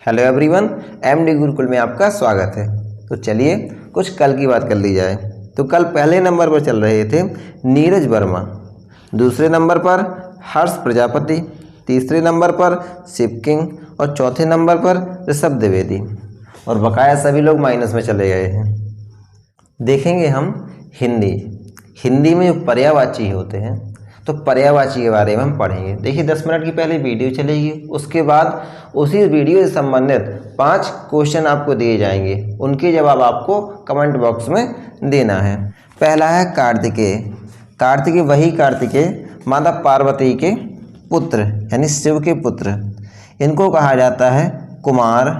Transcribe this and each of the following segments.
Hello everyone, MD Gurukul में आपका स्वागत है। तो चलिए कुछ कल की बात कर ली जाए। तो कल पहले नंबर पर चल रहे थे नीरज वर्मा, दूसरे नंबर पर हर्ष प्रजापति, तीसरे नंबर पर शिव किंग और चौथे नंबर पर ऋषभ द्विवेदी, और बकाया सभी लोग माइनस में चले गए हैं। देखेंगे हम हिंदी में जो पर्यायवाची होते हैं तो पर्यायवाची के बारे में हम पढ़ेंगे। देखिए 10 मिनट की पहले वीडियो चलेगी, उसके बाद उसी वीडियो से संबंधित 5 क्वेश्चन आपको दिए जाएंगे, उनके जवाब आपको कमेंट बॉक्स में देना है। पहला है कार्तिकेय। कार्तिकेय वही कार्तिकेय माता पार्वती के पुत्र यानी शिव के पुत्र, इनको कहा जाता है कुमार,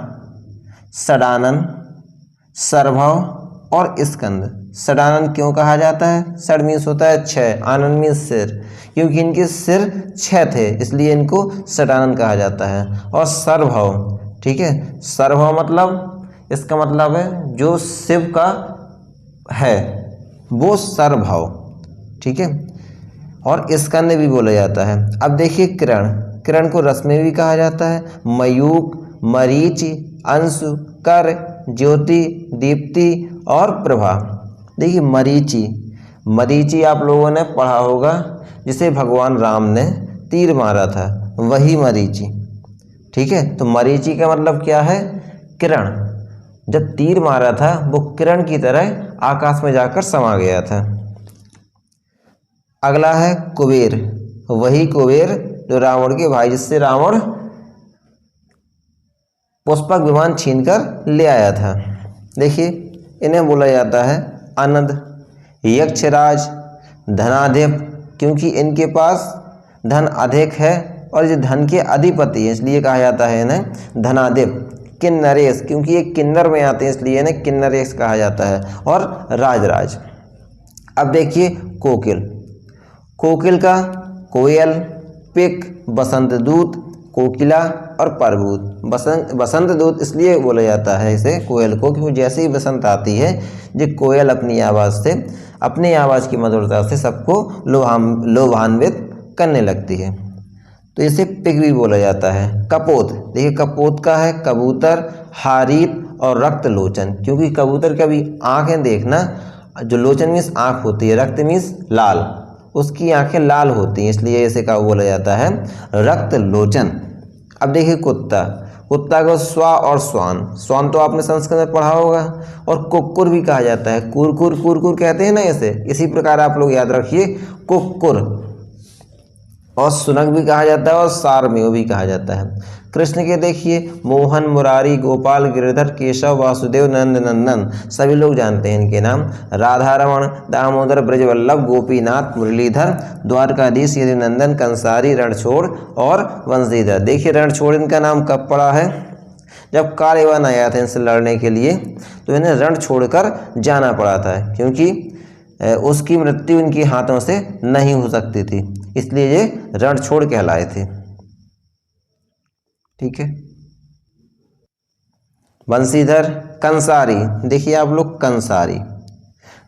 षडानन, सर्भव और स्कंद। षडानन क्यों कहा जाता है? षड मीन्स होता है 6, आनंद मीन्स सिर, क्योंकि इनके सिर 6 थे इसलिए इनको षडानन कहा जाता है। और सर्भव, ठीक है, सर्भव मतलब इसका मतलब है जो शिव का है वो सर्भव, ठीक है। और स्कंद भी बोला जाता है। अब देखिए किरण को रश्मि भी कहा जाता है, मयूख, मरीचि, अंशु, कर, ज्योति, दीप्ति और प्रभा। देखिए मरीचि आप लोगों ने पढ़ा होगा, जिसे भगवान राम ने तीर मारा था, वही मरीचि, ठीक है। तो मरीचि का मतलब क्या है? किरण। जब तीर मारा था वो किरण की तरह आकाश में जाकर समा गया था। अगला है कुबेर। वही कुबेर जो रावण के भाई, जिससे रावण पुष्पक विमान छीनकर ले आया था। देखिए इन्हें बोला जाता है अनद, यक्षराज, धनाधिप, क्योंकि इनके पास धन अधिक है और ये धन के अधिपति हैं इसलिए कहा जाता है इन्हें धनाधिप। किन्नरेश, क्योंकि ये किन्नर में आते हैं इसलिए इन्हें किन्नरेश कहा जाता है। और राजराज। अब देखिए कोकिल का कोयल, पिक, बसंत दूत, कोकिला और परभूत। बसंत दूत इसलिए बोला जाता है इसे कोयल को, क्योंकि जैसे ही बसंत आती है जो कोयल अपनी आवाज़ की मधुरता से सबको लोभान्वित करने लगती है, तो इसे पिक भी बोला जाता है। कपोत, देखिए कपोत का है कबूतर, हारीत और रक्त लोचन, क्योंकि कबूतर का भी आँखें देखना, जो लोचन मीन्स आँख होती है, रक्त मीन्स लाल, उसकी आँखें लाल होती हैं इसलिए इसे क्या बोला जाता है? रक्त लोचन। अब देखिए कुत्ता को स्वा और स्वान तो आपने संस्कृत में पढ़ा होगा। और कुक्कुर भी कहा जाता है, कुरकुर कहते हैं ना इसे, इसी प्रकार आप लोग याद रखिए कुक्कुर। और सुनक भी कहा जाता है और सारमेय भी कहा जाता है। कृष्ण के देखिए मोहन, मुरारी, गोपाल, गिरिधर, केशव, वासुदेव, नंद, नंदन, सभी लोग जानते हैं इनके नाम। राधा रमण, दामोदर, ब्रजवल्लभ, गोपीनाथ, मुरलीधर, द्वारकाधीश, यदुनंदन, कंसारी, रणछोड़ और वंशीधर। देखिए रणछोड़ इनका नाम कब पड़ा है? जब कार्यवन आया था इनसे लड़ने के लिए तो इन्हें रण छोड़कर जाना पड़ा था, क्योंकि उसकी मृत्यु इनके हाथों से नहीं हो सकती थी, इसलिए ये रणछोड़ कहलाए थे, ठीक है। वंशीधर, कंसारी, देखिए आप लोग कंसारी,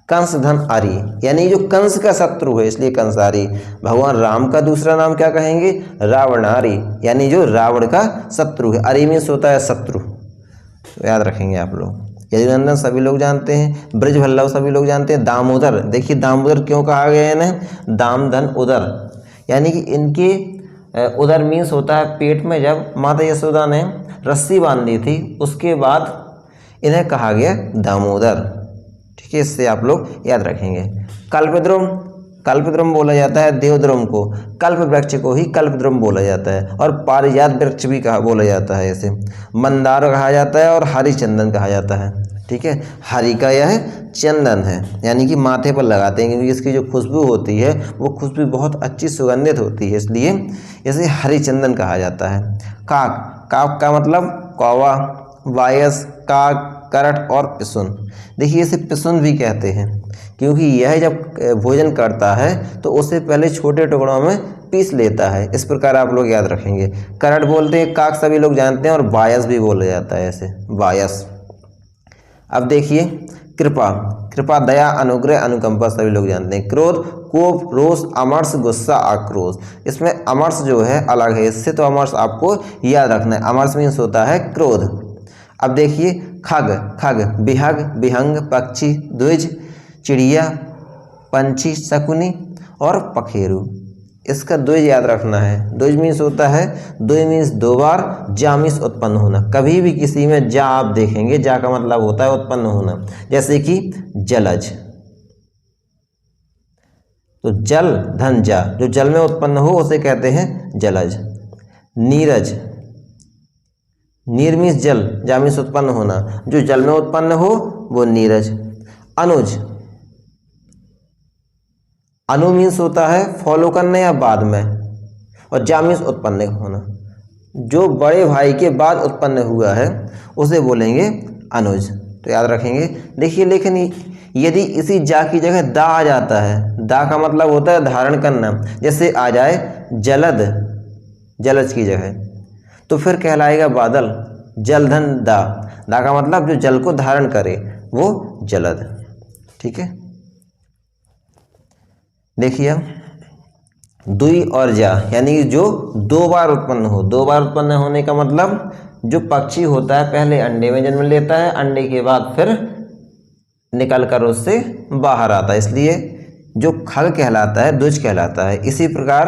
कंस धन अरि, यानी जो कंस का शत्रु है इसलिए कंसारी। भगवान राम का दूसरा नाम क्या कहेंगे? रावणारी, यानी जो रावण का शत्रु है। अरि मीन्स होता है शत्रु, तो याद रखेंगे आप लोग। यदुनंदन सभी लोग जानते हैं, ब्रजवल्लभ सभी लोग जानते हैं। दामोदर, देखिए दामोदर क्यों कहा गया इन्हें? दाम धन उदर, यानी कि इनके उदर मीन्स होता है पेट में जब माता यशोदा ने रस्सी बांधी थी उसके बाद इन्हें कहा गया दामोदर, ठीक है। इससे आप लोग याद रखेंगे। कल्पद्रुम बोला जाता है देवद्रुम को, कल्प वृक्ष को ही कल्पद्रुम बोला जाता है। और पारिजात वृक्ष भी बोला जाता है इसे। मंदार कहा जाता है और हरिचंदन कहा जाता है, ठीक है। हरि का यह चंदन है, यानी कि माथे पर लगाते हैं, क्योंकि इसकी जो खुशबू होती है वो खुशबू बहुत अच्छी सुगंधित होती है इसलिए इसे हरिचंदन कहा जाता है। काक का मतलब कौवा, वायस, काक, करट और पिसुन। देखिए इसे पिसुन भी कहते हैं, क्योंकि यह जब भोजन करता है तो उसे पहले छोटे टुकड़ों में पीस लेता है, इस प्रकार आप लोग याद रखेंगे। करट बोलते हैं, काक सभी लोग जानते हैं, और वायस भी बोला जाता है ऐसे, वायस। अब देखिए कृपा कृपा, दया, अनुग्रह, अनुकंपा सभी लोग जानते हैं। क्रोध, कोप, रोष, अमर्ष, गुस्सा, आक्रोश। इसमें अमर्ष जो है अलग है इससे, तो अमर्ष आपको याद रखना है। अमर्ष मीन्स होता है क्रोध। अब देखिए खग, खग, विहग, विहंग, पक्षी, द्विज, चिड़िया, पंछी, शकुनी और पखेरु। इसका द्विज याद रखना है। द्विज मीन्स होता है, द्विज मीन्स दो बार, जा मीन्स उत्पन्न होना। कभी भी किसी में जा आप देखेंगे, जा का मतलब होता है उत्पन्न होना। जैसे कि जलज, तो जल धन जा, जो जल में उत्पन्न हो उसे कहते हैं जलज। नीरज, नीर मीन्स जल, जा मीन्स उत्पन्न होना, जो जल में उत्पन्न हो वो नीरज। अनुज, अनु मीन्स होता है फॉलो करने या बाद में, और जा मीन्स उत्पन्न होना। जो बड़े भाई के बाद उत्पन्न हुआ है उसे बोलेंगे अनुज, तो याद रखेंगे। देखिए लेकिन यदि इसी जा की जगह दा आ जाता है, दा का मतलब होता है धारण करना, जैसे आ जाए जलद, जलज की जगह, तो फिर कहलाएगा बादल। जलधन दा, दा का मतलब जो जल को धारण करे वो जलद। ठीक है, देखिए दुई और जा, यानी कि जो दो बार उत्पन्न हो। दो बार उत्पन्न होने का मतलब जो पक्षी होता है पहले अंडे में जन्म लेता है, अंडे के बाद फिर निकल कर उससे बाहर आता है, इसलिए जो खग कहलाता है द्विज कहलाता है। इसी प्रकार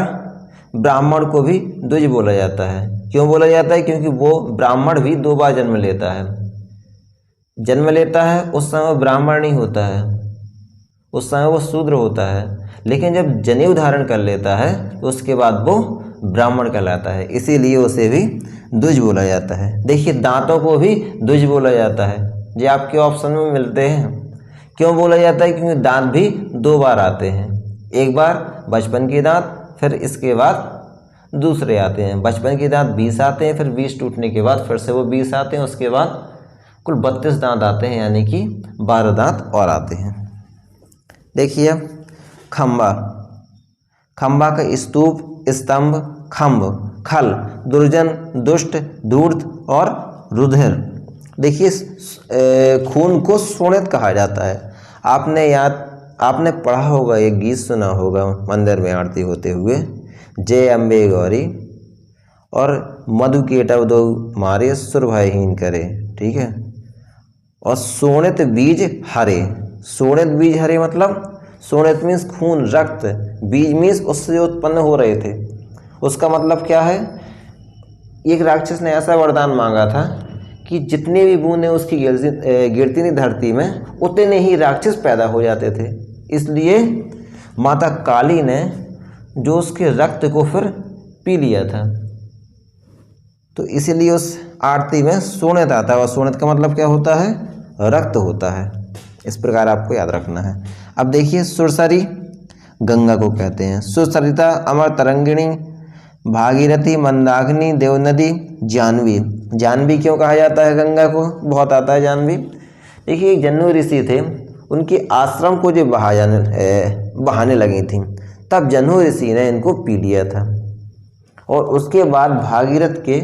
ब्राह्मण को भी द्विज बोला जाता है। क्यों बोला जाता है? क्योंकि वो ब्राह्मण भी दो बार जन्म लेता है। जन्म लेता है उस समय ब्राह्मण नहीं होता है, उस समय वो शूद्र होता है, लेकिन जब जनेऊ धारण कर लेता है तो उसके बाद वो ब्राह्मण कहलाता है, इसीलिए उसे भी द्विज बोला जाता है। देखिए दांतों को भी द्विज बोला जाता है, ये आपके ऑप्शन में मिलते हैं। क्यों बोला जाता है? क्योंकि दांत भी दो बार आते हैं, एक बार बचपन के दांत, फिर इसके बाद दूसरे आते हैं। बचपन के दांत 20 आते हैं, फिर 20 टूटने के बाद फिर से वो 20 आते हैं, उसके बाद कुल 32 दांत आते हैं, यानी कि 12 दांत और आते हैं। देखिए खंबा, खंबा का स्तूप, स्तंभ, खंभ, खल, दुर्जन, दुष्ट, धूर्त और रुधिर। देखिए खून को शोणित कहा जाता है। आपने पढ़ा होगा, एक गीत सुना होगा मंदिर में आरती होते हुए, जय अम्बे गौरी और मधु केटव दो मारे सुर भयहीन करे। ठीक है, और शोणित बीज हरे, शोणित बीज हरे मतलब शोणित मीन्स खून, रक्त, बीज मीन्स उससे उत्पन्न हो रहे थे। उसका मतलब क्या है? एक राक्षस ने ऐसा वरदान मांगा था कि जितने भी बूंदें उसकी गिरती थी धरती में, उतने ही राक्षस पैदा हो जाते थे। इसलिए माता काली ने जो उसके रक्त को फिर पी लिया था, तो इसीलिए उस आरती में शोणित आता है, और शोणित का मतलब क्या होता है? रक्त होता है। इस प्रकार आपको याद रखना है। अब देखिए सुरसरी, गंगा को कहते हैं। सुसरिता, अमर तरंगिणी, भागीरथी, मंदाकिनी, देवनदी, जानवी। जानवी क्यों कहा जाता है गंगा को? बहुत आता है जानवी। देखिए एक जन्नू ऋषि थे, उनके आश्रम को जो बहाने लगी थी, तब जन्नू ऋषि ने इनको पी लिया था, और उसके बाद भागीरथ के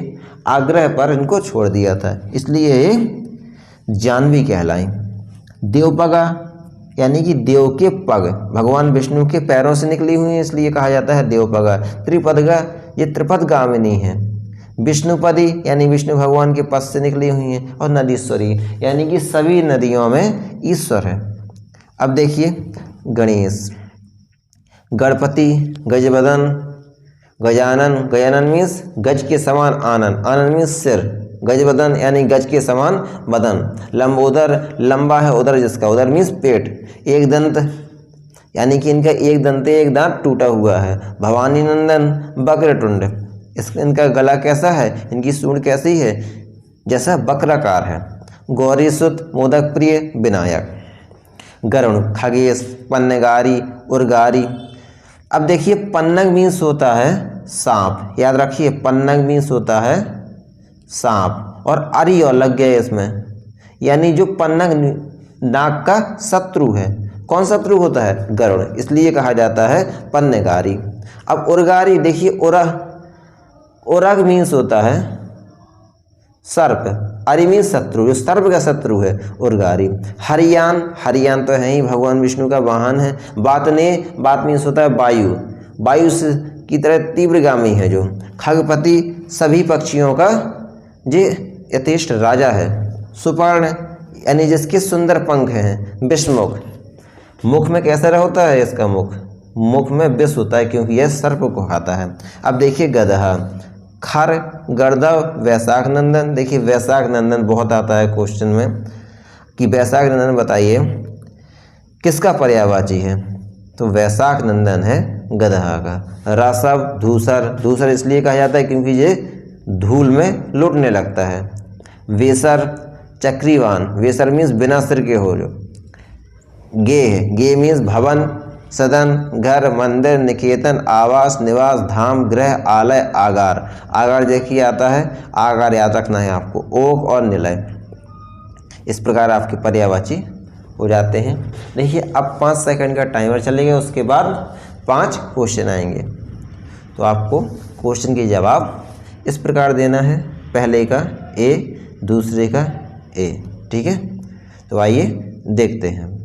आग्रह पर इनको छोड़ दिया था, इसलिए ये जानवी कहलाई। देवपगा यानी कि देव के पग भगवान विष्णु के पैरों से निकली हुई है, इसलिए कहा जाता है देवपगा। त्रिपदगा, ये त्रिपदगामिनी है। विष्णुपदी यानी विष्णु भगवान के पद से निकली हुई हैं, और नदीश्वरी यानी कि सभी नदियों में ईश्वर है। अब देखिए गणेश, गणपति, गजबदन, गजानन, गजानन मीन्स गज के समान आनन, आनन मीन्स सिर, गजबदन यानी गज के समान बदन। लंबोदर, लंबा है उदर जिसका, उदर मीन्स पेट। एक दंत यानी कि इनका एक दंत, एक दांत टूटा हुआ है। भवानी नंदन, बक्रटुंड, इनका गला कैसा है? इनकी सूंड कैसी है? जैसा बक्राकार है। गौरी सुत, मोदक प्रिय, विनायक। गरुण, खगेश, पन्नगारी, उर्गारी। अब देखिए पन्नग मीन्स होता है सांप, याद रखिए पन्नग मीन्स होता है सांप, और अरि और लग गए इसमें, यानी जो पन्नग नाग का शत्रु है। कौन शत्रु होता है? गरुड़, इसलिए कहा जाता है पन्नगारी। अब उर्गारी, देखिए उरग मीन्स होता है सर्प, अरि मीन्स शत्रु, जो सर्प का शत्रु है उर्गारी। हरियान, हरियान तो है ही भगवान विष्णु का वाहन है। बातने, बात मीन्स होता है वायु, वायु की तरह तीव्रगामी है जो। खगपति, सभी पक्षियों का जे यथेष्ट राजा है। सुपर्ण, यानी जिसके सुंदर पंख हैं। विषमुख, मुख में कैसा होता है इसका मुख, मुख में विष होता है क्योंकि यह सर्प को खाता है। अब देखिए गदहा। खर, गर्दव, वैशाख नंदन। देखिए वैशाख नंदन बहुत आता है क्वेश्चन में कि वैशाख नंदन बताइए किसका पर्यायवाची है, तो वैशाख नंदन है गदहा का। रासव, धूसर, धूसर इसलिए कहा जाता है क्योंकि ये धूल में लुटने लगता है। वेसर, चक्रीवान, वेसर मीन्स बिना सिर के हो जो। गे, गे मीन्स भवन, सदन, घर, मंदिर, निकेतन, आवास, निवास, धाम, गृह, आलय, आगार। आगार देखिए आता है, आगार याद रखना है आपको। ओक और निलय, इस प्रकार आपके पर्यायवाची हो जाते हैं। देखिए अब 5 सेकंड का टाइमर चलेगा, उसके बाद 5 क्वेश्चन आएंगे, तो आपको क्वेश्चन के जवाब इस प्रकार देना है। पहले का ए, दूसरे का ए, ठीक है। तो आइए देखते हैं।